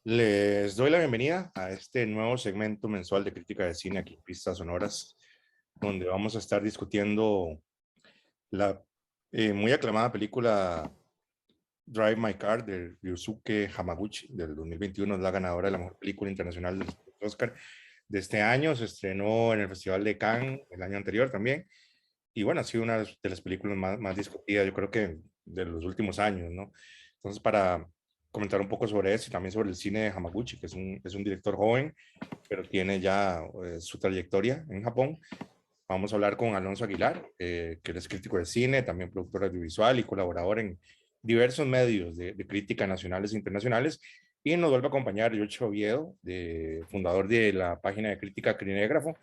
Les doy la bienvenida a este nuevo segmento mensual de crítica de cine aquí en Pistas Sonoras, donde vamos a estar discutiendo la muy aclamada película Drive My Car de Ryusuke Hamaguchi del 2021. Es la ganadora de la mejor película internacional de los Oscar de este año. Se estrenó en el Festival de Cannes el año anterior también. Y bueno, ha sido una de las películas más discutidas, yo creo que de los últimos años, ¿no? Entonces, para comentar un poco sobre eso y también sobre el cine de Hamaguchi, que es un director joven, pero tiene ya su trayectoria en Japón. Vamos a hablar con Alonso Aguilar, que él es crítico de cine, también productor audiovisual y colaborador en diversos medios de crítica nacionales e internacionales. Y nos vuelve a acompañar Yocho Oviedo, fundador de la página de crítica Crinégrafo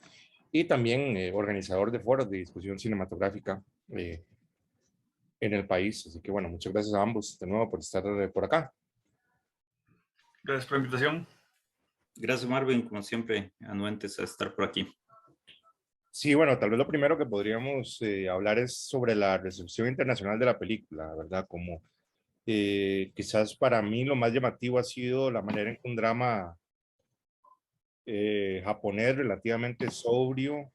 y también organizador de foros de discusión cinematográfica eh, en el país. Así que bueno, muchas gracias a ambos de nuevo por estar por acá. Gracias por la invitación. Gracias, Marvin, como siempre, anuentes a estar por aquí. Sí, bueno, tal vez lo primero que podríamos hablar es sobre la recepción internacional de la película, ¿verdad? Como quizás para mí lo más llamativo ha sido la manera en que un drama japonés relativamente sobrio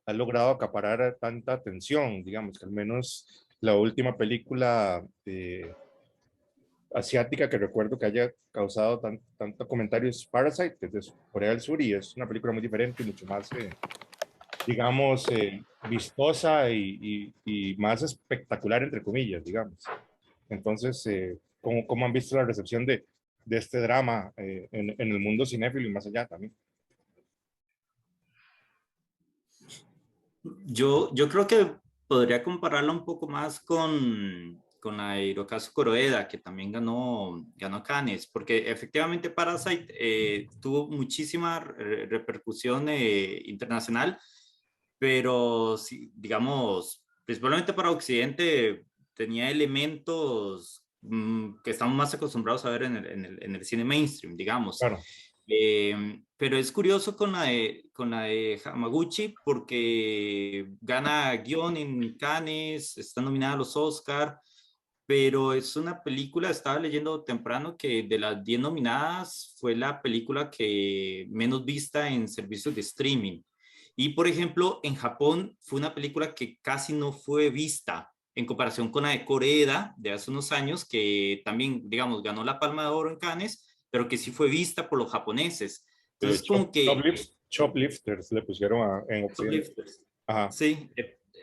ha logrado acaparar tanta atención, digamos que al menos la última película asiática que recuerdo que haya causado tanto comentarios Parasite, que es de Corea del Sur y es una película muy diferente y mucho más, digamos, vistosa y más espectacular, entre comillas, digamos. Entonces, ¿cómo han visto la recepción de este drama en el mundo cinéfilo y más allá también? Yo creo que podría compararla un poco más con la de Hirokazu Koreeda, que también ganó Cannes, porque efectivamente Parasite tuvo muchísima repercusión internacional, pero sí, digamos, principalmente para Occidente, tenía elementos que estamos más acostumbrados a ver en el cine mainstream, digamos. Claro, Pero es curioso con la de Hamaguchi porque gana guión en Cannes, está nominada a los Oscar, pero es una película, estaba leyendo temprano que de las 10 nominadas fue la película que menos vista en servicios de streaming. Y por ejemplo, en Japón fue una película que casi no fue vista en comparación con la de Corea de hace unos años, que también, digamos, ganó la Palma de Oro en Cannes, pero que sí fue vista por los japoneses. Entonces, como que Choplifters le pusieron en Occidente. Shoplifters. Ajá, Sí,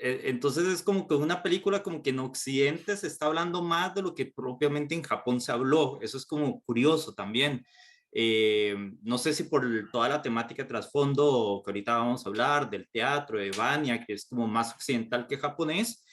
entonces es como que una película como que en Occidente se está hablando más de lo que propiamente en Japón se habló. Eso es como curioso también. No sé si por toda la temática trasfondo que ahorita vamos a hablar del teatro, de Vania, que es como más occidental que japonés,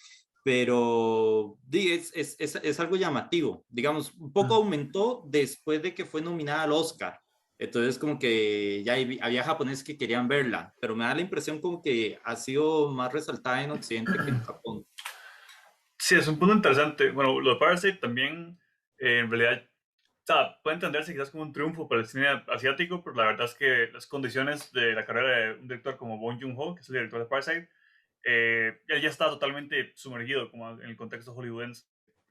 pero es algo llamativo. Digamos, un poco aumentó después de que fue nominada al Oscar. Entonces, como que ya había japoneses que querían verla, pero me da la impresión como que ha sido más resaltada en Occidente que en Japón. Sí, es un punto interesante. Bueno, lo de Parasite también, en realidad, o sea, puede entenderse quizás como un triunfo para el cine asiático, pero la verdad es que las condiciones de la carrera de un director como Bong Joon-ho, que es el director de Parasite, él ya está totalmente sumergido como en el contexto hollywoodense.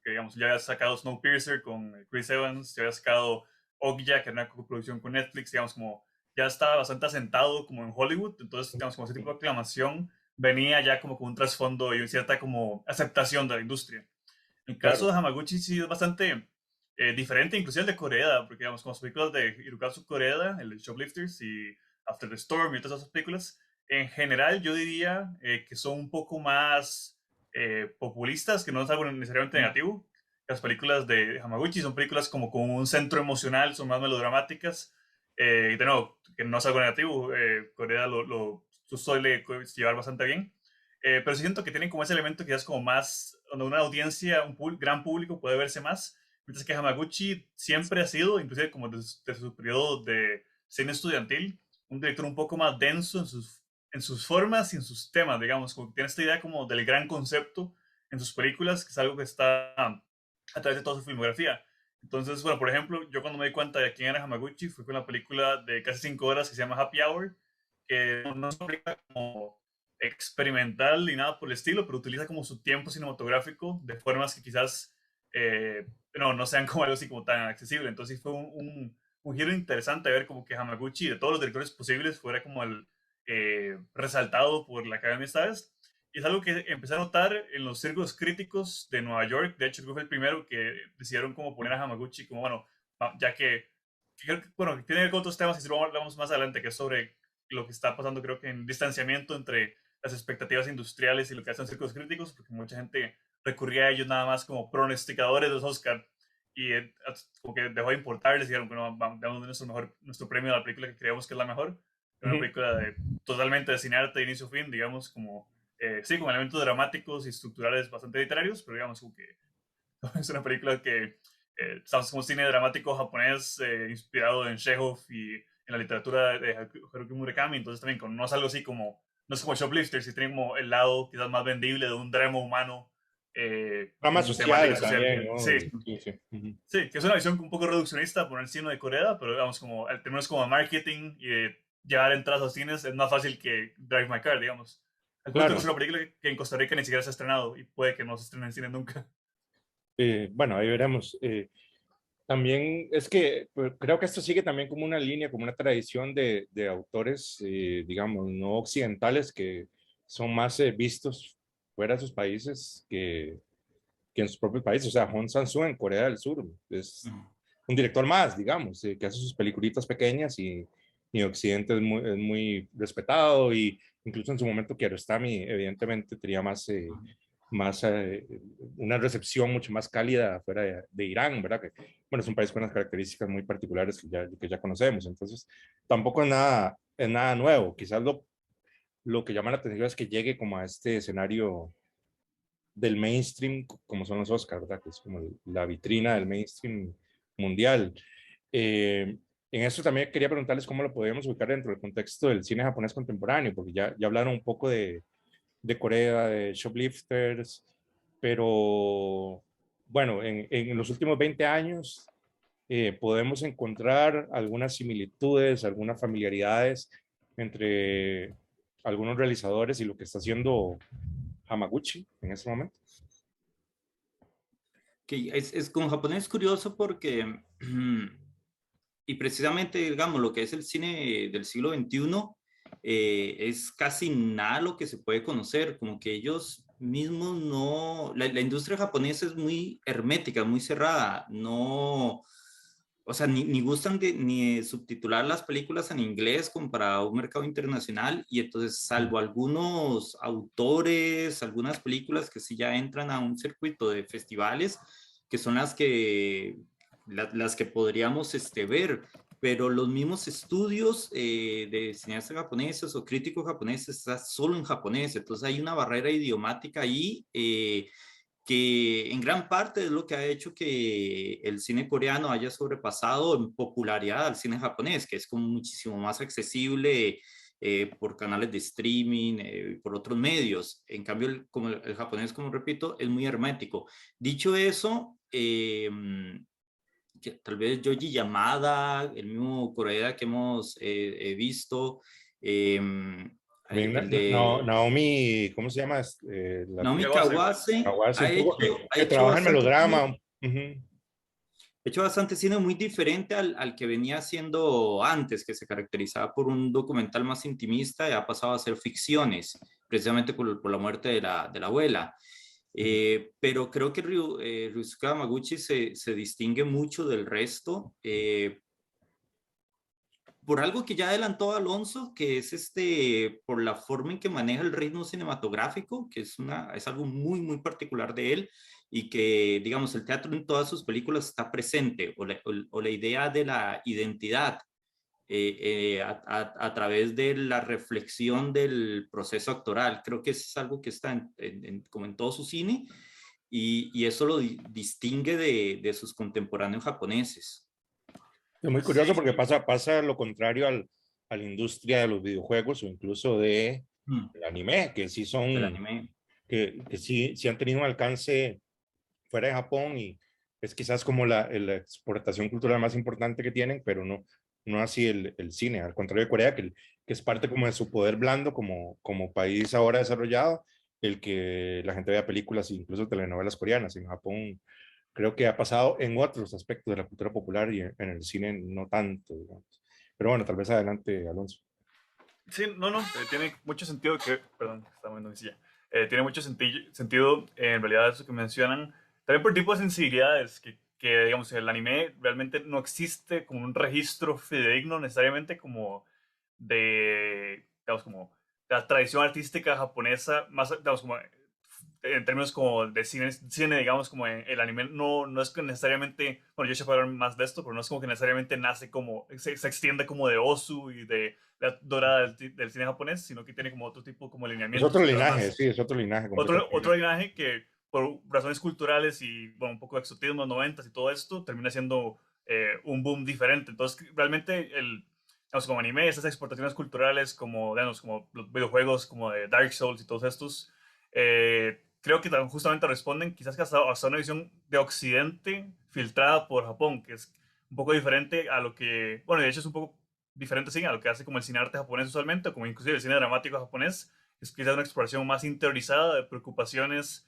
Que, digamos, ya había sacado Snowpiercer con Chris Evans, ya había sacado Okja, que era una coproducción con Netflix, digamos, como ya estaba bastante asentado como en Hollywood, entonces, digamos, como ese tipo de aclamación venía ya como con un trasfondo y cierta como aceptación de la industria. El caso claro. de Hamaguchi sí es bastante diferente, inclusive el de Koreeda, porque digamos, con las películas de Hirokazu Koreeda, el de Shoplifters y After the Storm y otras esas películas, en general yo diría que son un poco más populistas, que no es algo necesariamente negativo. Las películas de Hamaguchi son películas como con un centro emocional, son más melodramáticas, y de nuevo, que no es algo negativo, Koreeda lo suele llevar bastante bien. Pero sí siento que tienen como ese elemento que es como más, donde una audiencia, gran público puede verse más, mientras que Hamaguchi siempre ha sido, inclusive como desde su periodo de cine estudiantil, un director un poco más denso en sus formas y en sus temas, digamos, como que tiene esta idea como del gran concepto en sus películas, que es algo que está a través de toda su filmografía. Entonces, bueno, por ejemplo, yo cuando me di cuenta de quién era Hamaguchi fue con la película de casi 5 horas que se llama Happy Hour, que no es una película como experimental ni nada por el estilo, pero utiliza como su tiempo cinematográfico de formas que quizás no sean como algo así como tan accesible. Entonces fue un giro interesante ver como que Hamaguchi, de todos los directores posibles, fuera como el resaltado por la Academia esta vez. Y es algo que empecé a notar en los círculos críticos de Nueva York. De hecho, creo que fue el primero que decidieron como poner a Hamaguchi como, bueno, ya bueno, que tiene que ver con otros temas y si lo hablamos más adelante, que es sobre lo que está pasando, creo que en distanciamiento entre las expectativas industriales y lo que hacen círculos críticos, porque mucha gente recurría a ellos nada más como pronosticadores de los Oscar y como que dejó de importarles y dijeron que no, damos nuestro premio a la película que creemos que es la mejor. Una Ujú. película totalmente de cinearte de inicio a fin, digamos, como, sí, con elementos dramáticos y estructurales bastante literarios, pero digamos como que es una película que estamos como cine dramático japonés inspirado en Chekhov y en la literatura de Haruki Murakami, entonces también no es algo así como, no es como Shoplifters, si tiene como el lado quizás más vendible de un drama humano Drama con temática social social. también, ¿no? Sí, Sí, sí. Ujú. sí, que es una visión un poco reduccionista por el cine de Corea, pero digamos como el términos como marketing y de llevar entradas a cines es más fácil que Drive My Car, digamos. Al punto que es Claro. una película que en Costa Rica ni siquiera se ha estrenado y puede que no se estrene en cine nunca. Bueno, ahí veremos. También es que pues, creo que esto sigue también como una línea, como una tradición de autores, digamos, no occidentales, que son más vistos fuera de sus países que en sus propios países. O sea, Hong Sang-soo en Corea del Sur es un director más, digamos, que hace sus peliculitas pequeñas y en Occidente es muy respetado y incluso en su momento Kiarostami evidentemente tenía más una recepción mucho más cálida fuera de Irán, ¿verdad? Que, bueno, es un país con unas características muy particulares que ya conocemos, entonces tampoco es nada nuevo. Quizás lo que llama la atención es que llegue como a este escenario del mainstream, como son los Oscars, ¿verdad? Que es como la vitrina del mainstream mundial. En esto también quería preguntarles cómo lo podríamos ubicar dentro del contexto del cine japonés contemporáneo, porque ya hablaron un poco de Corea, de Shoplifters, pero bueno, en los últimos 20 años podemos encontrar algunas similitudes, algunas familiaridades entre algunos realizadores y lo que está haciendo Hamaguchi en este momento. Que con japonés es curioso porque, y precisamente, digamos, lo que es el cine del siglo XXI, es casi nada lo que se puede conocer, como que ellos mismos no, la industria japonesa es muy hermética, muy cerrada, no, o sea, ni gustan ni de subtitular las películas en inglés como para un mercado internacional y entonces, salvo algunos autores, algunas películas que sí ya entran a un circuito de festivales, que son las que podríamos ver, pero los mismos estudios de cineastas japoneses o críticos japoneses están solo en japonés, entonces hay una barrera idiomática ahí que en gran parte es lo que ha hecho que el cine coreano haya sobrepasado en popularidad al cine japonés, que es como muchísimo más accesible por canales de streaming, por otros medios. En cambio, como el japonés, como repito, es muy hermético. Dicho eso, que tal vez Yoji Yamada, el mismo Corea que hemos visto, el de Naomi, ¿cómo se llama? Naomi Kawase. Kawase Kawase, un poco ha que hecho trabaja en bastante melodrama. cine, ha hecho bastante cine muy diferente al que venía haciendo antes, que se caracterizaba por un documental más intimista y ha pasado a ser ficciones, precisamente por la muerte de la abuela. Pero creo que Ryusuke Hamaguchi se distingue mucho del resto por algo que ya adelantó Alonso, que es por la forma en que maneja el ritmo cinematográfico, que es algo muy, muy particular de él, y que, digamos, el teatro en todas sus películas está presente, o la idea de la identidad a través de la reflexión del proceso actoral. Creo que eso es algo que está como en todo su cine, y eso lo distingue de sus contemporáneos japoneses. Es muy curioso Sí, porque pasa lo contrario a la industria de los videojuegos o incluso del anime, que sí Del son, anime. que sí han tenido un alcance fuera de Japón y es quizás como la exportación cultural más importante que tienen, pero no así el cine, al contrario de Corea, que es parte como de su poder blando como país ahora desarrollado, el que la gente vea películas e incluso telenovelas coreanas. En Japón creo que ha pasado en otros aspectos de la cultura popular y en el cine no tanto, digamos. Pero bueno, tal vez adelante, Alonso. Sí, no, tiene mucho sentido que, perdón, estaba moviendo mi silla. Tiene mucho sentido, en realidad, eso que mencionan. También por tipo de sensibilidades, digamos, el anime realmente no existe como un registro fidedigno necesariamente como digamos, como la tradición artística japonesa, más, digamos, como en términos como de cine digamos, como el anime no es que necesariamente, bueno, yo sé hablar más de esto, pero no es como que necesariamente nace como, se extiende como de Osu y de la dorada del cine japonés, sino que tiene como otro tipo como Es lineamientos otro que van linaje, más, sí, es otro linaje otro completamente. linaje que por razones culturales y, bueno, un poco de exotismo en los noventas y todo esto, termina siendo un boom diferente. Entonces, realmente, digamos, como anime, esas exportaciones culturales, como, digamos, como los videojuegos, como de Dark Souls y todos estos, creo que justamente responden quizás que hasta una visión de Occidente filtrada por Japón, que es un poco diferente a lo que, bueno, de hecho es un poco diferente, sí, a lo que hace como el cine arte japonés usualmente, o como inclusive el cine dramático japonés, es quizás una exploración más interiorizada de preocupaciones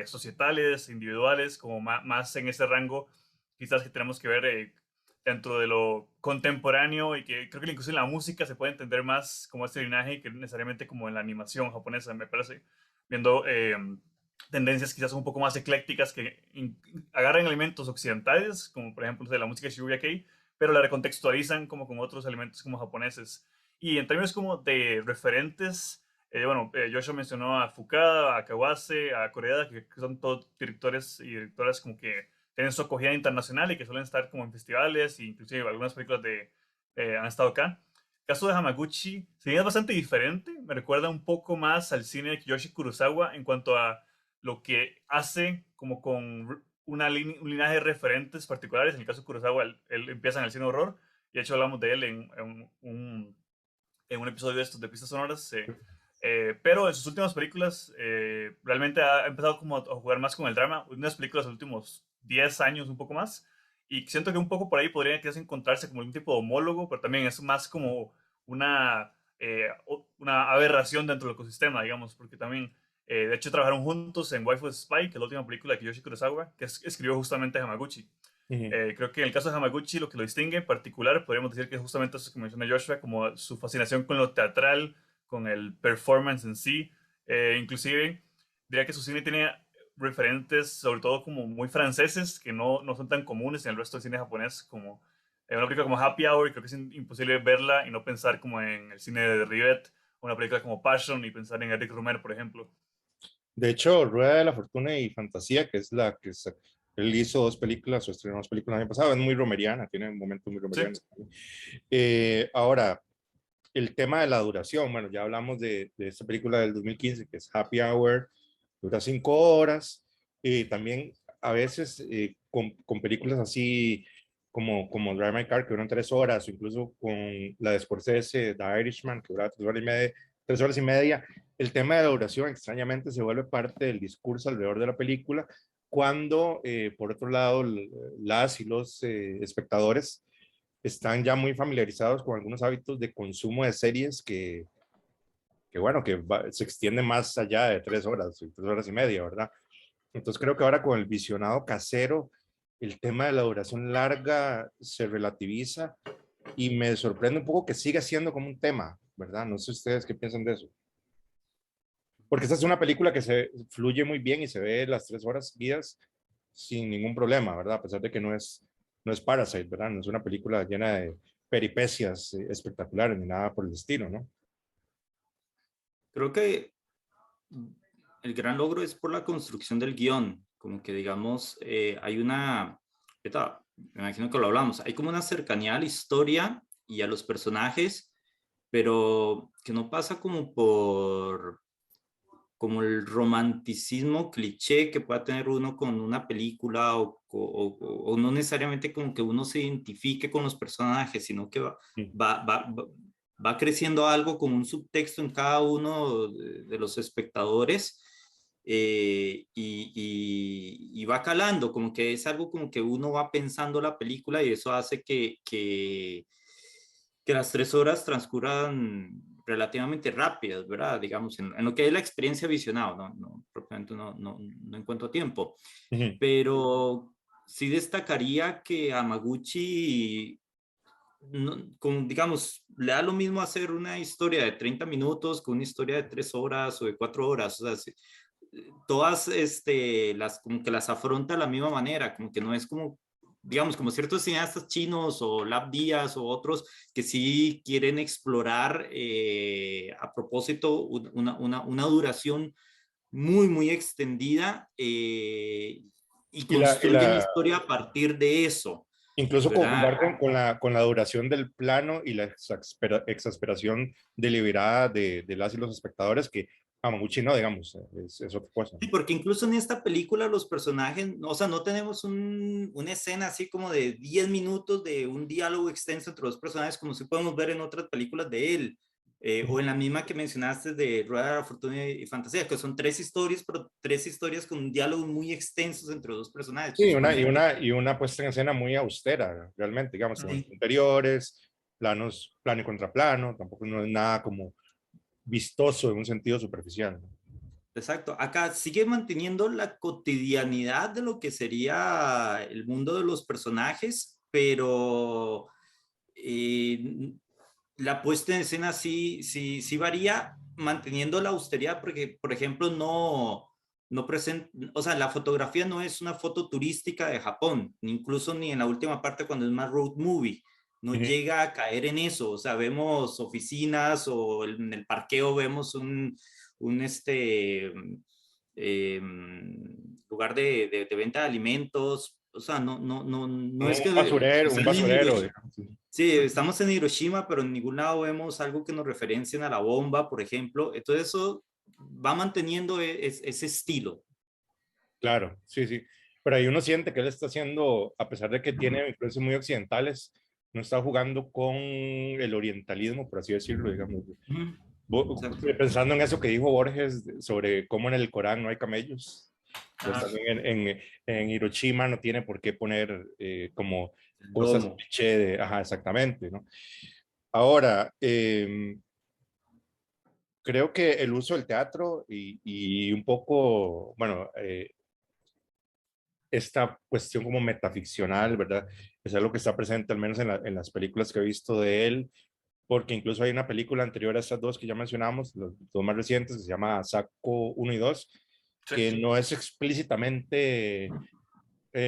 societales, individuales, como más en ese rango, quizás que tenemos que ver dentro de lo contemporáneo y que creo que incluso en la música se puede entender más como este linaje que necesariamente como en la animación japonesa, me parece, viendo tendencias quizás un poco más eclécticas que agarran elementos occidentales, como por ejemplo de la música de Shibuya Kei, pero la recontextualizan como con otros elementos como japoneses. Y en términos como de referentes, bueno, Joshua mencionó a Fukada, a Kawase, a Koreeda, que son todos directores y directoras como que tienen su acogida internacional y que suelen estar como en festivales, e inclusive algunas películas han estado acá. El caso de Hamaguchi, si bien es bastante diferente, me recuerda un poco más al cine de Kiyoshi Kurosawa en cuanto a lo que hace como con un linaje de referentes particulares. En el caso de Kurosawa, él empieza en el cine horror, y de hecho hablamos de él en un episodio de estos de pistas sonoras. Pero en sus últimas películas realmente ha empezado como a jugar más con el drama. Unas películas de los últimos 10 años, un poco más. Y siento que un poco por ahí podría quizás encontrarse como un tipo de homólogo, pero también es más como una aberración dentro del ecosistema, digamos, porque también, de hecho, trabajaron juntos en Wife was Spy, que es la última película de Kiyoshi Kurosawa, que escribió justamente Hamaguchi. Ujú. Creo que en el caso de Hamaguchi lo que lo distingue en particular podríamos decir que es justamente eso que menciona Joshua, como su fascinación con lo teatral, con el performance en sí. Inclusive diría que su cine tiene referentes sobre todo como muy franceses que no son tan comunes en el resto del cine japonés, como una película como Happy Hour, creo que es imposible verla y no pensar como en el cine de Rivet, o una película como Passion y pensar en Eric Romer, por ejemplo. De hecho, Rueda de la Fortuna y Fantasía, que es la que él hizo dos películas o estrenó dos películas el año pasado, es muy romeriana, tiene un momento muy Sí, romeriano. Ahora, el tema de la duración, bueno, ya hablamos de esta película del 2015, que es Happy Hour, dura 5 horas, y también a veces con películas así como Drive My Car, que duran 3 horas, o incluso con la de Scorsese, The Irishman, que dura 3 horas y media, 3 horas y media, el tema de la duración extrañamente se vuelve parte del discurso alrededor de la película, cuando por otro lado las y los espectadores están ya muy familiarizados con algunos hábitos de consumo de series que bueno, se extiende más allá de 3 horas, 3 horas y media, ¿verdad? Entonces creo que ahora con el visionado casero, el tema de la duración larga se relativiza y me sorprende un poco que siga siendo como un tema, ¿verdad? No sé ustedes qué piensan de eso. Porque esta es una película que se fluye muy bien y se ve las 3 horas seguidas sin ningún problema, ¿verdad? A pesar de que no es Parasite, ¿verdad? No es una película llena de peripecias espectaculares ni nada por el estilo, ¿no? Creo que el gran logro es por la construcción del guión, como que digamos, hay ahorita, me imagino que lo hablamos, hay como una cercanía a la historia y a los personajes, pero que no pasa como el romanticismo cliché que pueda tener uno con una película o no necesariamente como que uno se identifique con los personajes, sino que Sí. va, va, va, va creciendo algo como un subtexto en cada uno de los espectadores y va calando, como que es algo como que uno va pensando la película y eso hace que las 3 horas transcurran relativamente rápidas, ¿verdad? Digamos, en lo que es la experiencia visionado, no propiamente no encuentro tiempo, Ujú. pero sí destacaría que Hamaguchi, digamos, le da lo mismo hacer una historia de 30 minutos que una historia de 3 horas o de 4 horas, o sea, todas como que las afronta de la misma manera, como que no es como, digamos, como ciertos cineastas chinos o Lab Díaz o otros que sí quieren explorar a propósito una duración muy extendida y Y la, y construyen la, historia a partir de eso, incluso ¿verdad? comparten con la duración del plano y la exasperación deliberada de las y los espectadores, que Hamaguchi no, digamos, es otra cosa. Sí, porque incluso en esta película los personajes, o sea, no tenemos una escena así como de 10 minutos de un diálogo extenso entre los personajes como si podemos ver en otras películas de él, o en la misma que mencionaste de Rueda de la Fortuna y Fantasía, que son 3 historias, pero 3 historias con diálogos muy extensos entre los dos personajes, Sí, usualmente. y una puesta en escena muy austera, realmente, digamos, con Sí, interiores, planos, plano y contraplano, tampoco no es nada como vistoso en un sentido superficial. exacto. Acá sigue manteniendo la cotidianidad de lo que sería el mundo de los personajes, pero eh, la puesta en escena sí varía, manteniendo la austeridad, porque, por ejemplo, no presenta, o sea, la fotografía no es una foto turística de Japón, incluso ni en la última parte cuando es más road movie, no Ujú. llega a caer en eso, o sea, vemos oficinas o en el parqueo vemos un eh, lugar de venta de alimentos, o sea, no es que Un están en basurero, Hiroshima. digamos. Sí. Sí, estamos en Hiroshima, pero en ningún lado vemos algo que nos referencien a la bomba, por ejemplo. Entonces eso va manteniendo ese estilo. Claro, sí, sí. Pero ahí uno siente que él está haciendo, a pesar de que tiene influencias muy occidentales, no está jugando con el orientalismo, por así decirlo, digamos. Ujú, exacto. Pensando en eso que dijo Borges sobre cómo en el Corán no hay camellos, pues Ajá. también en Hiroshima no tiene por qué poner como El cosas domo. cliché de, ajá, exactamente, ¿no? Ahora, creo que el uso del teatro y un poco, bueno, esta cuestión como metaficcional, ¿verdad? Es algo que está presente al menos en las películas que he visto de él, porque incluso hay una película anterior a estas dos que ya mencionamos, los dos más recientes, que se llama Saco 1 y 2, Sí. que no es explícitamente,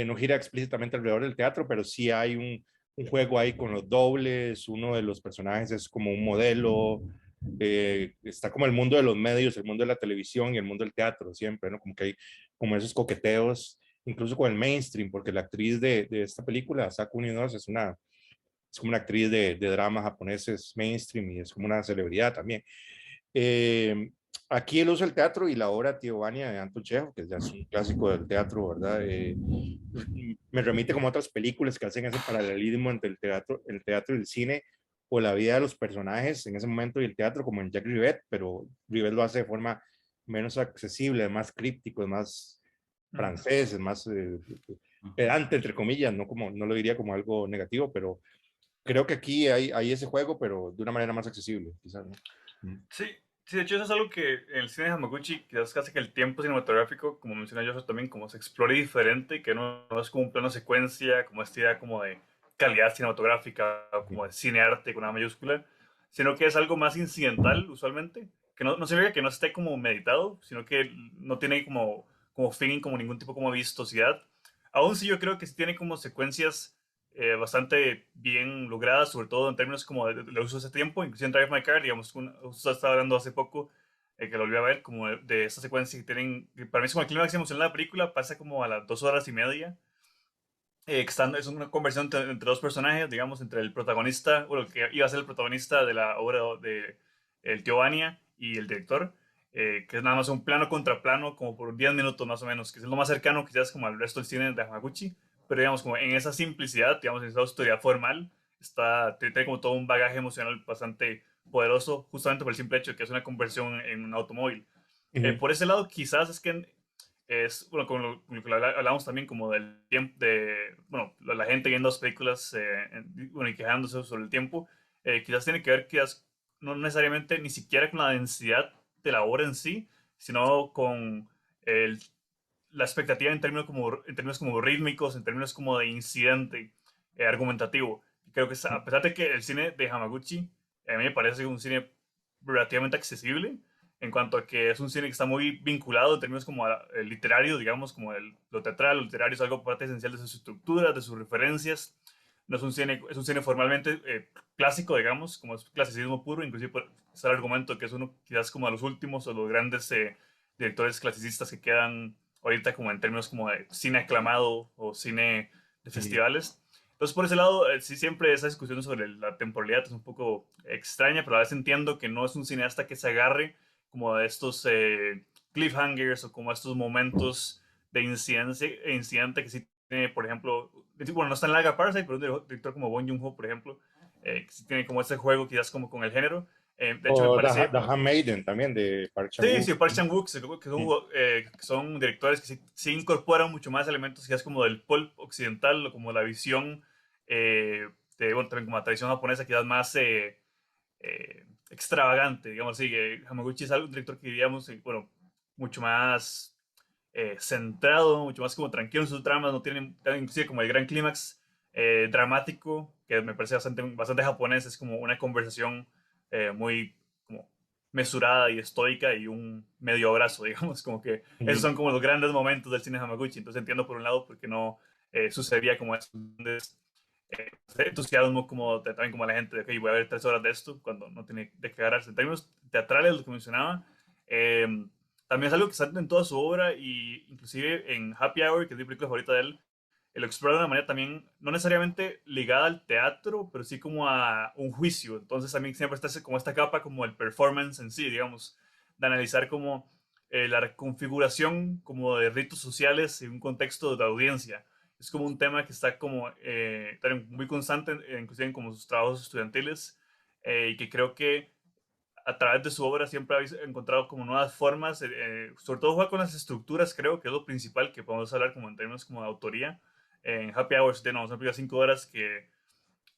no gira explícitamente alrededor del teatro, pero sí hay un juego ahí con los dobles, uno de los personajes es como un modelo, está como el mundo de los medios, el mundo de la televisión y el mundo del teatro siempre, ¿no? Como que hay como esos coqueteos, incluso con el mainstream, porque la actriz de esta película, Saku Unidos, es como una actriz de drama japoneses mainstream y es como una celebridad también. Eh, Aquí el uso del teatro y la obra Tío Vania de Anton Chekhov, que ya es un clásico del teatro, ¿verdad? Me remite como a otras películas que hacen ese paralelismo entre el teatro y el cine, o la vida de los personajes en ese momento y el teatro, como en Jack Rivet, pero Rivet lo hace de forma menos accesible, más críptico, más Ujú. francés, más pedante, entre comillas, no, como, no lo diría como algo negativo, pero creo que aquí hay ese juego, pero de una manera más accesible, quizás, ¿no? Mm. Sí, sí, de hecho eso es algo que en el cine de Hamaguchi quizás casi que el tiempo cinematográfico, como menciona yo también, como se explore diferente, que no es como un plano secuencia, como esta idea como de calidad cinematográfica, como de cinearte con una mayúscula, sino que es algo más incidental usualmente, que no significa que no esté como meditado, sino que no tiene como fin, como ningún tipo como vistosidad. Aún sí yo creo que sí tiene como secuencias bastante bien logradas, sobre todo en términos como de uso de ese tiempo, incluso en Drive My Car, digamos, usted estaba hablando hace poco, que lo volví a ver, como de esta secuencia que tienen, que para mí es como el clímax emocional de la película, pasa como a las 2 horas y media, es una conversión entre dos personajes, digamos, entre el protagonista, o lo que iba a ser el protagonista de la obra de el tío Vania y el director, que es nada más un plano contra plano, como por 10 minutos más o menos, que es lo más cercano quizás como al resto del cine de Hamaguchi, pero digamos, como en esa simplicidad, digamos, en esa autoridad formal, tiene como todo un bagaje emocional bastante poderoso, justamente por el simple hecho de que es una conversión en un automóvil. Ujú. Por ese lado, quizás es que bueno, con lo que hablamos también como del tiempo, bueno, la gente viendo las películas, bueno, y quejándose sobre el tiempo, quizás tiene que ver quizás no necesariamente ni siquiera con la densidad de la obra en sí, sino con el, la expectativa en términos como rítmicos, en términos como de incidente argumentativo. Creo que a pesar de que el cine de Hamaguchi a mí me parece un cine relativamente accesible, en cuanto a que es un cine que está muy vinculado en términos como el literario, digamos, como lo teatral, lo literario es algo parte esencial de sus estructuras, de sus referencias. No es un cine formalmente clásico, digamos, como es clasicismo puro, inclusive es el argumento que es uno quizás como de los últimos o los grandes directores clasicistas que quedan ahorita como en términos como de cine aclamado o cine de Sí. festivales. Entonces, por ese lado, sí, siempre esa discusión sobre la temporalidad es un poco extraña, pero a veces entiendo que no es un cineasta que se agarre como de estos cliffhangers o como estos momentos de incidente que sí tiene, por ejemplo, bueno, no está en Laga Parasite, pero un director como Bong Joon-ho, por ejemplo, que sí tiene como ese juego quizás como con el género. De hecho, me O parece The Handmaiden también de Park sí, Chan-wook. sí, Park Chan-wook, que son directores que sí, sí incorporan mucho más elementos, quizás como del pulp occidental, o como la visión de, bueno, también como la tradición japonesa, quizás más extravagante, digamos así. Hamaguchi es un director que diríamos, bueno, mucho más centrado, mucho más como tranquilo en sus dramas, no tiene inclusive como el gran clímax dramático, que me parece bastante japonés, es como una conversación muy como mesurada y estoica y un medio abrazo, digamos, como que esos Ujú. son como los grandes momentos del cine Hamaguchi, entonces entiendo por un lado por qué no sucedería como esos grandes entusiasmo como también como la gente de, ok, voy a ver 3 horas de esto cuando no tiene de qué agarrarse. En términos teatrales, lo que mencionaba, eh, también es algo que está en toda su obra y inclusive en Happy Hour, que es mi película favorita de él, lo explora de una manera también, no necesariamente ligada al teatro, pero sí como a un juicio. Entonces también siempre está como esta capa como el performance en sí, digamos, de analizar como la configuración como de ritos sociales en un contexto de audiencia. Es como un tema que está como también muy constante, inclusive en como sus trabajos estudiantiles, y que creo que a través de su obra siempre habéis encontrado como nuevas formas, sobre todo juega con las estructuras, creo que es lo principal que podemos hablar como en términos como de autoría. En Happy Hours tenemos una película de 5 horas que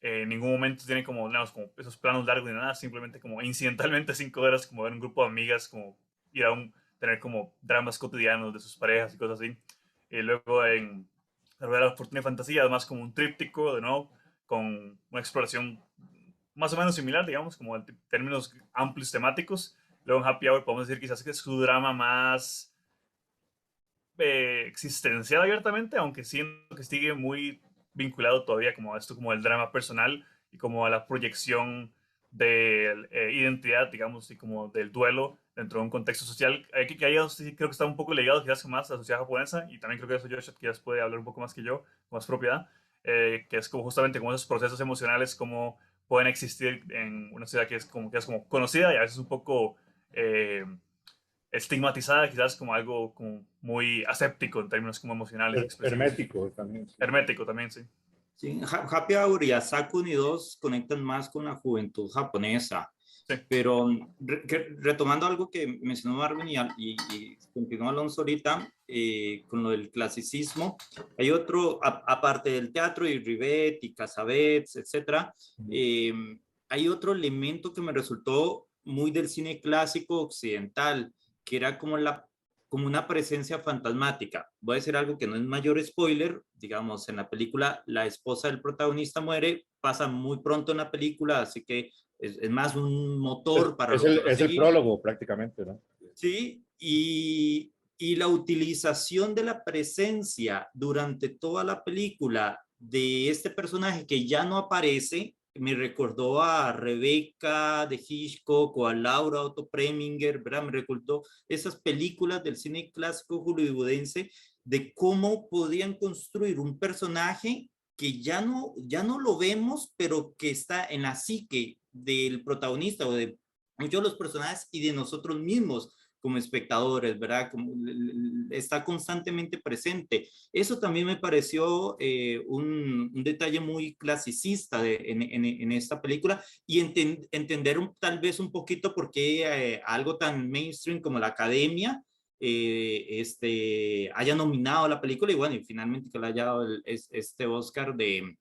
en ningún momento tiene como, digamos, como esos planos largos ni nada, simplemente como incidentalmente 5 horas, como ver un grupo de amigas, como ir a tener como dramas cotidianos de sus parejas y cosas así. Y luego en La Rueda de la Fortuna y Fantasía, además como un tríptico, de nuevo, con una exploración más o menos similar, digamos, como en términos amplios temáticos. Luego en Happy Hour podemos decir quizás que es su drama más existencial abiertamente, aunque siento que sigue muy vinculado todavía como a esto, como el drama personal y como a la proyección de identidad, digamos, y como del duelo dentro de un contexto social, que ahí sí creo que está un poco ligado quizás más a la sociedad japonesa, y también creo que eso Josh quizás puede hablar un poco más que yo, con más propiedad, que es como justamente como esos procesos emocionales, como pueden existir en una sociedad que es como conocida y a veces un poco estigmatizada quizás como algo como muy aséptico en términos como emocionales, expresivos. Hermético también. Sí. Hermético también, sí. Sí, Happy Hour y Asaku Unidos conectan más con la juventud japonesa. Sí. Pero retomando algo que mencionó Marvin y continuó Alonso ahorita con lo del clasicismo, hay otro, aparte del teatro y Rivet y Casabets, etcétera, eh, hay otro elemento que me resultó muy del cine clásico occidental, que era como una presencia fantasmática. Voy a decir algo que no es mayor spoiler, digamos, en la película la esposa del protagonista muere, pasa muy pronto en la película, así que es más un motor para lo que va a Es el seguir. prólogo prácticamente, ¿no? Sí, y la utilización de la presencia durante toda la película de este personaje que ya no aparece, me recordó a Rebeca de Hitchcock o a Laura Otto Preminger, ¿verdad? Me recordó esas películas del cine clásico hollywoodense de cómo podían construir un personaje que ya no lo vemos, pero que está en la psique del protagonista o de muchos de los personajes y de nosotros mismos como espectadores, ¿verdad? Como, está constantemente presente. Eso también me pareció un detalle muy clasicista en esta película y entender tal vez un poquito por qué algo tan mainstream como la academia haya nominado a la película y bueno, y finalmente que le haya dado este Oscar de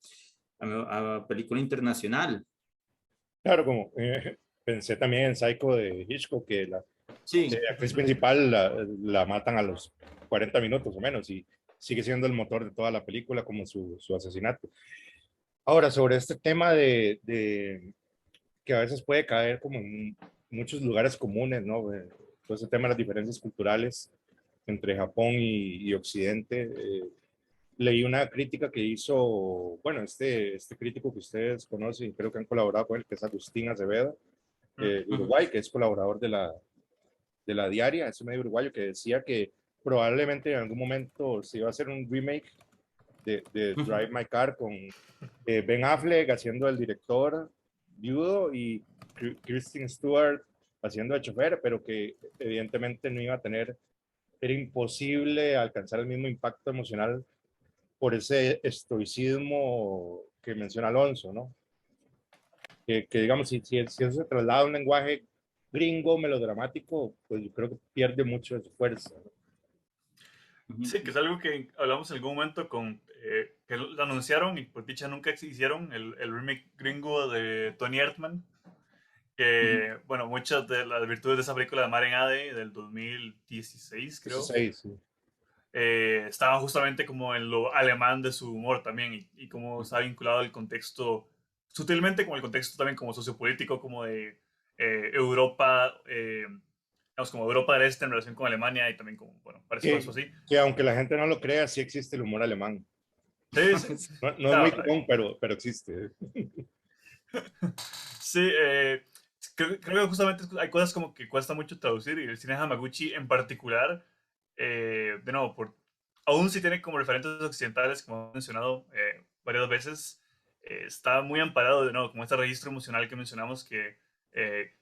a película internacional. Claro, como Pensé también en Psycho de Hitchcock, que la Sí. actriz principal la matan a los 40 minutos o menos y sigue siendo el motor de toda la película como su asesinato. Ahora, sobre este tema de que a veces puede caer como en muchos lugares comunes, ¿no? Todo ese tema de las diferencias culturales entre Japón y Occidente. Leí una crítica que hizo, bueno, este crítico que ustedes conocen, creo que han colaborado con él, que es Agustín Acevedo, de Uruguay, que es colaborador de la Diaria, es un medio uruguayo, que decía que probablemente en algún momento se iba a hacer un remake de Drive My Car con Ben Affleck haciendo el director viudo y Kristen Stewart haciendo el chofer, pero que evidentemente no iba a tener, era imposible alcanzar el mismo impacto emocional por ese estoicismo que menciona Alonso, ¿no? Que digamos, si eso se traslada a un lenguaje gringo, melodramático, pues yo creo que pierde mucho de su fuerza, ¿no? Sí, que es algo que hablamos en algún momento con que lo anunciaron y por dicha nunca hicieron el remake gringo de Tony Erdmann, que, bueno, muchas de las virtudes de esa película de Mar en Ade del 2016, creo, 16, sí. estaba justamente como en lo alemán de su humor también y cómo está vinculado el contexto, sutilmente con el contexto también como sociopolítico, como de Europa, digamos, como Europa del Este en relación con Alemania y también como, bueno, varias cosas así. Que aunque la gente no lo crea, sí existe el humor alemán. Sí, sí. No, no es muy Claro, común, pero existe. sí, creo que justamente hay cosas como que cuesta mucho traducir y el cine de Hamaguchi en particular, de nuevo, aún si tiene como referentes occidentales, como he mencionado varias veces, está muy amparado de nuevo, como este registro emocional que mencionamos que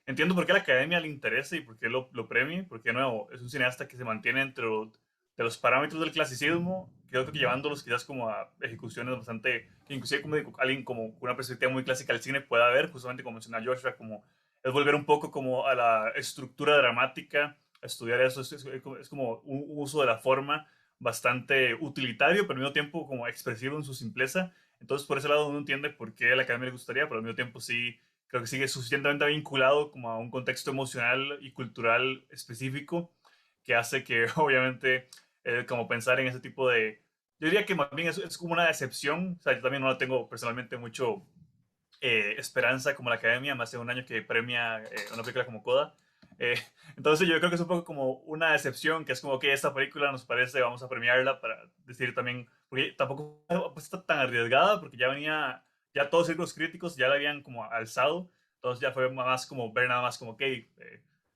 entiendo por qué a la academia le interesa y por qué lo premie, porque de nuevo es un cineasta que se mantiene de los parámetros del clasicismo, creo que llevándolos quizás como a ejecuciones bastante, que inclusive como alguien como una perspectiva muy clásica del cine pueda ver, justamente como menciona Joshua, como es volver un poco como a la estructura dramática, estudiar eso, es como un uso de la forma bastante utilitario, pero al mismo tiempo como expresivo en su simpleza. Entonces, por ese lado uno entiende por qué a la academia le gustaría, pero al mismo tiempo sí, creo que sigue suficientemente vinculado como a un contexto emocional y cultural específico que hace que obviamente como pensar en ese tipo de... Yo diría que más bien es como una decepción, o sea, yo también no tengo personalmente mucho esperanza como la academia, más de un año que premia una película como Coda. Eh, entonces yo creo que es un poco como una decepción, que es como que esta película nos parece, vamos a premiarla para decir también, porque tampoco pues, está tan arriesgada, porque ya venía, ya todos los círculos críticos ya la habían como alzado, entonces ya fue más como ver nada más como que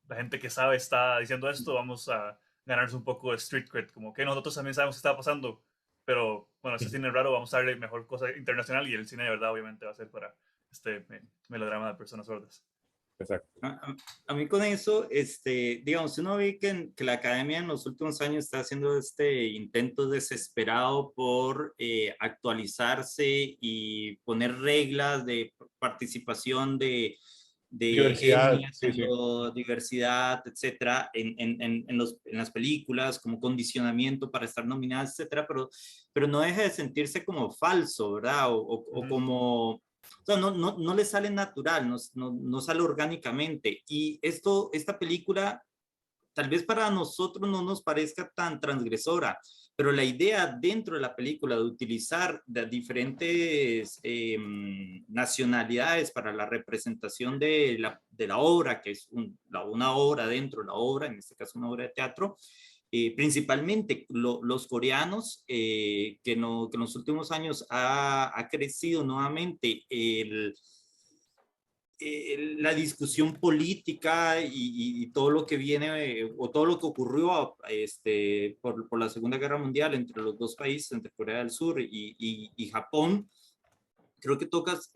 la gente que sabe está diciendo esto, vamos a ganarnos un poco de street cred, como que nosotros también sabemos qué está pasando, pero bueno, ese cine raro, vamos a darle mejor cosa internacional y el cine de verdad obviamente va a ser para este melodrama de personas sordas. Exacto. A mí con eso, digamos, uno ve que la academia en los últimos años está haciendo este intento desesperado por actualizarse y poner reglas de participación de Diversidad, etnias, sí, sí. diversidad, etcétera, en las películas, como condicionamiento para estar nominadas, etcétera, pero no deja de sentirse como falso, ¿verdad? O como, o sea, no le sale natural, no sale orgánicamente. Y esta película tal vez para nosotros no nos parezca tan transgresora, pero la idea dentro de la película de utilizar de diferentes nacionalidades para la representación de la obra, que es una obra dentro de la obra, en este caso una obra de teatro, principalmente los coreanos, que en los últimos años ha crecido nuevamente la discusión política y todo lo que viene o todo lo que ocurrió por la Segunda Guerra Mundial entre los dos países, entre Corea del Sur y Japón, creo que tocas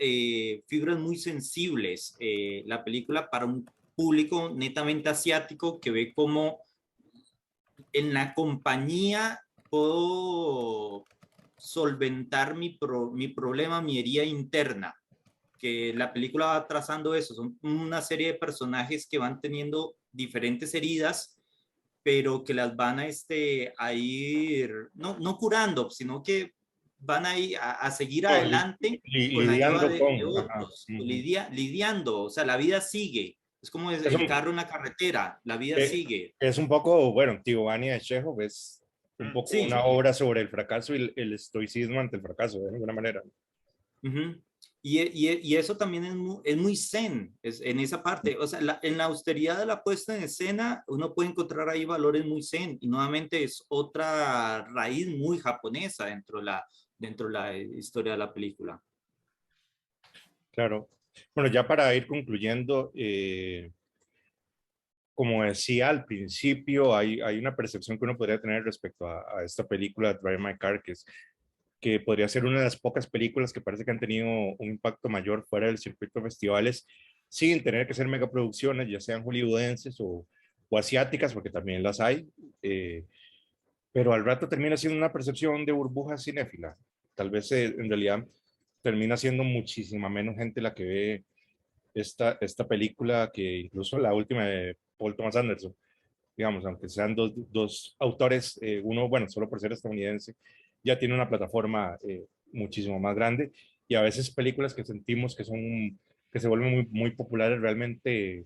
fibras muy sensibles la película para un público netamente asiático que ve como en la compañía puedo solventar mi problema, mi herida interna, que la película va trazando eso, son una serie de personajes que van teniendo diferentes heridas, pero que las van a ir, no curando, sino que van a seguir No, adelante con la ayuda lidiando de con, ajá, otros, lidiando, o sea, la vida sigue. Es como Es el un, carro en la carretera, la vida sigue. es un poco, bueno, Tivani de Chekhov es un Mm, poco una Sí. obra sobre el fracaso y el estoicismo ante el fracaso, de alguna manera. Ujú. Y eso también es muy zen, es, en esa parte. O sea, en la austeridad de la puesta en escena, uno puede encontrar ahí valores muy zen. Y nuevamente es otra raíz muy japonesa dentro de la historia de la película. Claro. Bueno, ya para ir concluyendo, como decía al principio, hay una percepción que uno podría tener respecto a esta película, Drive My Car, que podría ser una de las pocas películas que parece que han tenido un impacto mayor fuera del circuito de festivales, sin tener que ser megaproducciones, ya sean hollywoodenses o asiáticas, porque también las hay, pero al rato termina siendo una percepción de burbuja cinéfila. Tal vez en realidad termina siendo muchísima menos gente la que ve esta película que incluso la última de Paul Thomas Anderson, digamos, aunque sean dos autores, uno, bueno, solo por ser estadounidense, ya tiene una plataforma muchísimo más grande y a veces películas que sentimos que se vuelven muy populares realmente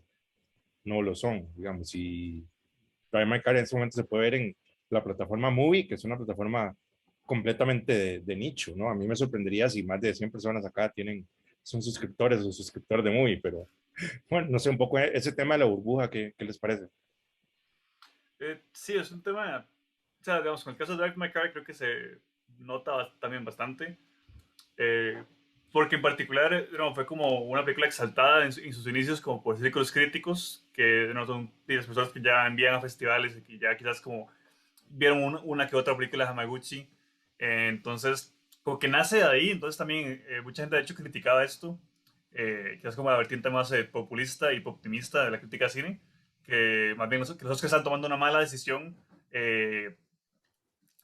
no lo son, digamos, y Drive My Car en este momento se puede ver en la plataforma Movie, que es una plataforma completamente de nicho, ¿no? A mí me sorprendería si más de 100 personas acá son suscriptores o suscriptores de Movie, pero bueno, no sé, un poco ese tema de la burbuja, ¿qué les parece? Sí, es un tema, o sea, digamos, con el caso de Drive My Car creo que se nota también bastante, eh, porque en particular no, fue como una película exaltada en sus inicios como por círculos críticos, que no son de las personas que ya envían a festivales y que ya quizás como vieron una que otra película de Hamaguchi. Entonces, como que nace de ahí, entonces también mucha gente ha hecho criticaba esto, quizás como la vertiente más populista y optimista de la crítica de cine, que más bien que los que están tomando una mala decisión, eh,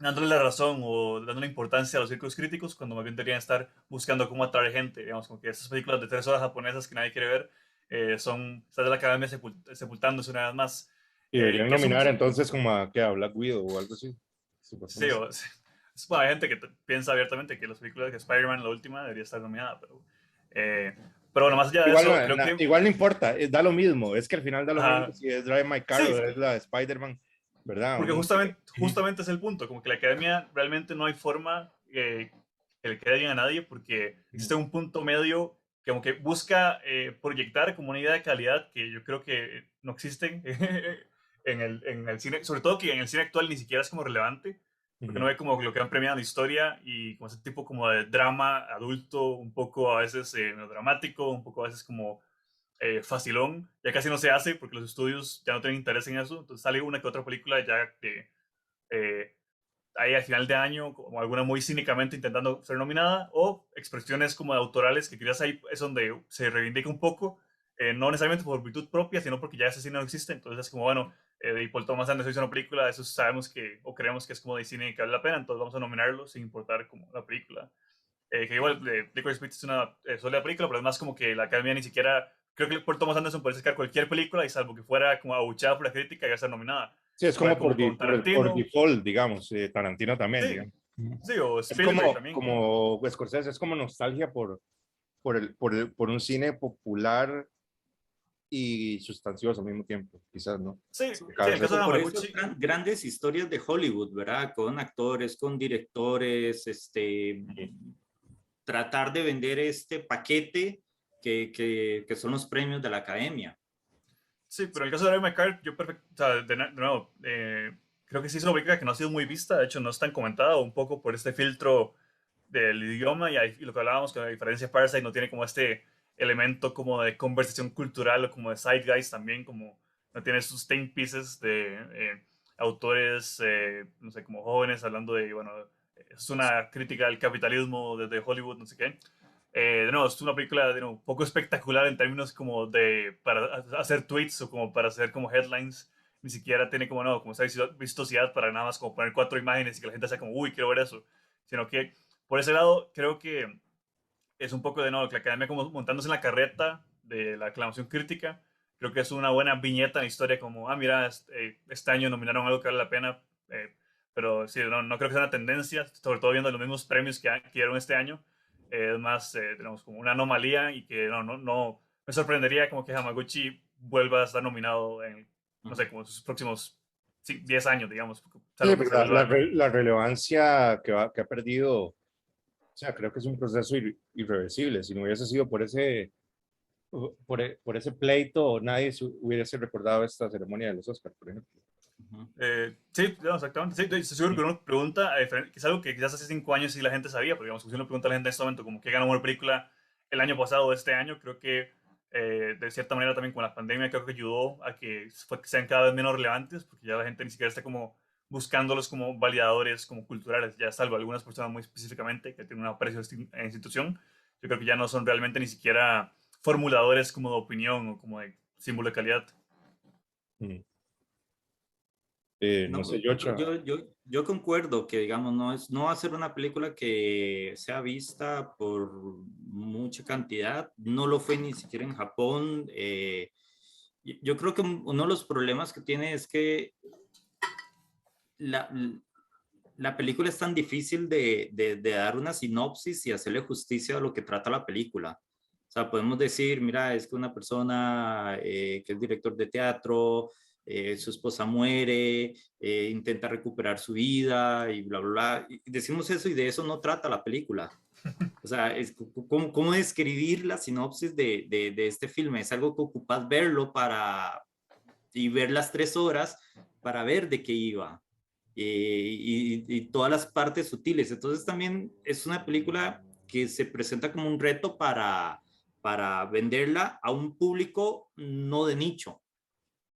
dándole la razón o dándole importancia a los círculos críticos, cuando más bien deberían estar buscando cómo atraer gente, digamos, como que estas películas de 3 horas japonesas que nadie quiere ver, están de la academia sepultándose una vez más. Y deberían Que es un, nominar entonces como a Black Widow o algo así, Sí, supuestamente. es para gente que piensa abiertamente que las películas de Spider-Man, la última, debería estar nominada, eh, pero bueno, más allá de Igual eso, creo que... igual no importa, da lo mismo, es que al final da lo mismo Ajá, si es Drive My Car o sí, es la de Spider-Man, ¿verdad? porque Uno tiene- justamente es el punto, como que la academia realmente no hay forma que le quede bien a nadie, porque existe un punto medio que como que busca proyectar como una idea de calidad que yo creo que no existen en el cine, sobre todo que en el cine actual ni siquiera es como relevante, porque no Ujú. ve como lo que han premiado en la historia y como ese tipo como de drama adulto, un poco a veces melodramático, un poco a veces como facilón, ya casi no se hace porque los estudios ya no tienen interés en eso, entonces sale una que otra película ya que eh, ahí al final de año, como alguna muy cínicamente intentando ser nominada, o expresiones como de autorales que quizás ahí es donde se reivindica un poco, no necesariamente por virtud propia, sino porque ya ese cine no existe, entonces es como, bueno, de Paul Thomas Anderson hizo una película, eso sabemos que, o creemos que es como de cine que vale la pena, entonces vamos a nominarlo sin importar como la película. Que igual Licorice Pizza es una sólida película, pero además como que la academia ni siquiera, creo que Paul Thomas Anderson puede sacar cualquier película y salvo que fuera como abuchada por la crítica, ya ser nominada. Sí, es Igual como como con por Tarantino, default, digamos, Tarantino también, sí, digamos. Ujú. sí, o Es Spielberg también, como, como Scorsese, es como nostalgia por un cine popular y sustancioso al mismo tiempo, quizás, ¿no? sí, sí, en Cada el caso de Por esas Hamaguchi, grandes historias de Hollywood, ¿verdad? Con actores, con directores, tratar de vender este paquete que son los premios de la academia. sí, pero en el caso de Drive My Car, yo perfecto, o sea, de nuevo, creo que sí es una película que no ha sido muy vista, de hecho no es tan comentada, un poco por este filtro del idioma y lo que hablábamos, que a diferencia de Parasite no tiene como este elemento como de conversación cultural o como de zeitgeist también, como no tiene sus think pieces de autores, no sé, como jóvenes hablando de, bueno, es una crítica al capitalismo desde Hollywood, no sé qué. De nuevo, es una película de nuevo, poco espectacular en términos como de para hacer tweets o como para hacer como headlines. Ni siquiera tiene como, no, como esa vistosidad para nada más como poner 4 imágenes y que la gente sea como, uy, quiero ver eso. Sino que por ese lado, creo que es un poco de nuevo que la academia como montándose en la carreta de la aclamación crítica. Creo que es una buena viñeta en la historia, como, ah, mira, este año nominaron algo que vale la pena. Pero sí, no creo que sea una tendencia, sobre todo viendo los mismos premios que dieron este año. Es más, tenemos como una anomalía y que no me sorprendería como que Hamaguchi vuelva a estar nominado en, no sé, como sus próximos 10 años, digamos. Sí, pero la relevancia que ha perdido, o sea, creo que es un proceso irreversible. Si no hubiese sido por ese pleito, nadie hubiese recordado esta ceremonia de los Oscars, por ejemplo. Sí, no, exactamente. Sí, estoy seguro que uno pregunta, que es algo que quizás hace 5 años sí la gente sabía, pero digamos, si uno pregunta a la gente en este momento, como que ganó una película el año pasado o este año, creo que de cierta manera también con la pandemia creo que ayudó a que sean cada vez menos relevantes, porque ya la gente ni siquiera está como buscándolos como validadores, como culturales, ya salvo algunas personas muy específicamente que tienen un aprecio a institución, yo creo que ya no son realmente ni siquiera formuladores como de opinión o como de símbolo de calidad. Mm. No No, sé, Yocha. yo concuerdo que, digamos, no va a ser una película que sea vista por mucha cantidad. No lo fue ni siquiera en Japón. Yo creo que uno de los problemas que tiene es que la, la película es tan difícil de dar una sinopsis y hacerle justicia a lo que trata la película. O sea, podemos decir, mira, es que una persona que es director de teatro, su esposa muere, intenta recuperar su vida y bla, bla, bla. Y decimos eso y de eso no trata la película. O sea, ¿cómo describir la sinopsis de este filme? Es algo que ocupas verlo y ver las 3 horas para ver de qué iba. Y todas las partes sutiles. Entonces también es una película que se presenta como un reto para venderla a un público no de nicho,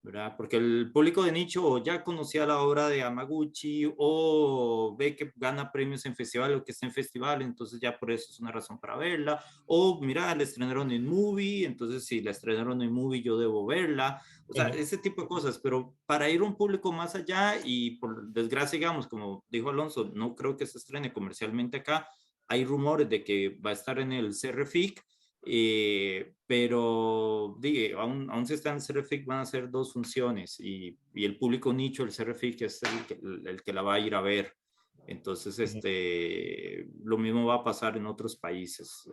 ¿verdad? Porque el público de nicho ya conocía la obra de Hamaguchi o ve que gana premios en festival o que está en festival, entonces ya por eso es una razón para verla. O mira, la estrenaron en Movie, entonces si la estrenaron en Movie yo debo verla. O sea, ese tipo de cosas, pero para ir a un público más allá y por desgracia, digamos, como dijo Alonso, no creo que se estrene comercialmente acá. Hay rumores de que va a estar en el CRFIC, pero aún si está en CRFIC van a ser 2 funciones y el público nicho del CRFIC es el que la va a ir a ver. Entonces, lo mismo va a pasar en otros países.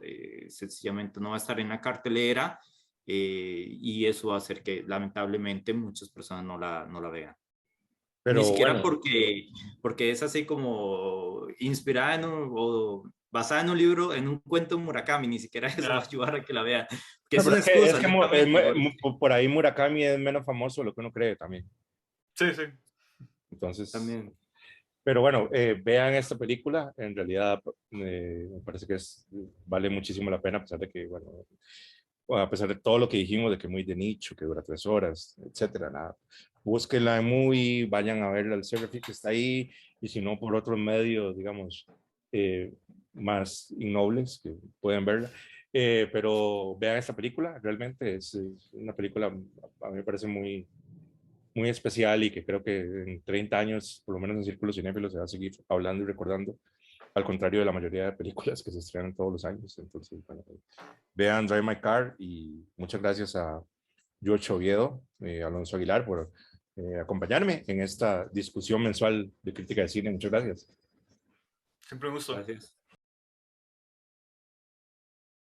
Sencillamente no va a estar en la cartelera y eso va a hacer que lamentablemente muchas personas no la vean. Pero Ni siquiera bueno, porque es así como inspirada o basada en un libro, en un cuento de Murakami, ni siquiera eso va a ayudar a que la vean. Que es pero una excusa, por ahí Murakami es menos famoso de lo que uno cree también. Sí, sí. Entonces, también. pero bueno, vean esta película. En realidad, me parece que vale muchísimo la pena, a pesar de que, bueno, a pesar de todo lo que dijimos, de que muy de nicho, que dura 3 horas, etcétera, nada. Búsquenla en Movie, vayan a verla al CRFI que está ahí, y si no, por otros medios, digamos, más innobles, que pueden verla. Pero vean esta película, realmente es una película, a mí me parece muy especial y que creo que en 30 años, por lo menos en círculos cinéfilos, se va a seguir hablando y recordando, al contrario de la mayoría de películas que se estrenan todos los años. Entonces, bueno, vean Drive My Car y muchas gracias a George Oviedo, Alonso Aguilar, por acompañarme en esta discusión mensual de crítica de cine. Muchas gracias. Siempre un gusto. Gracias.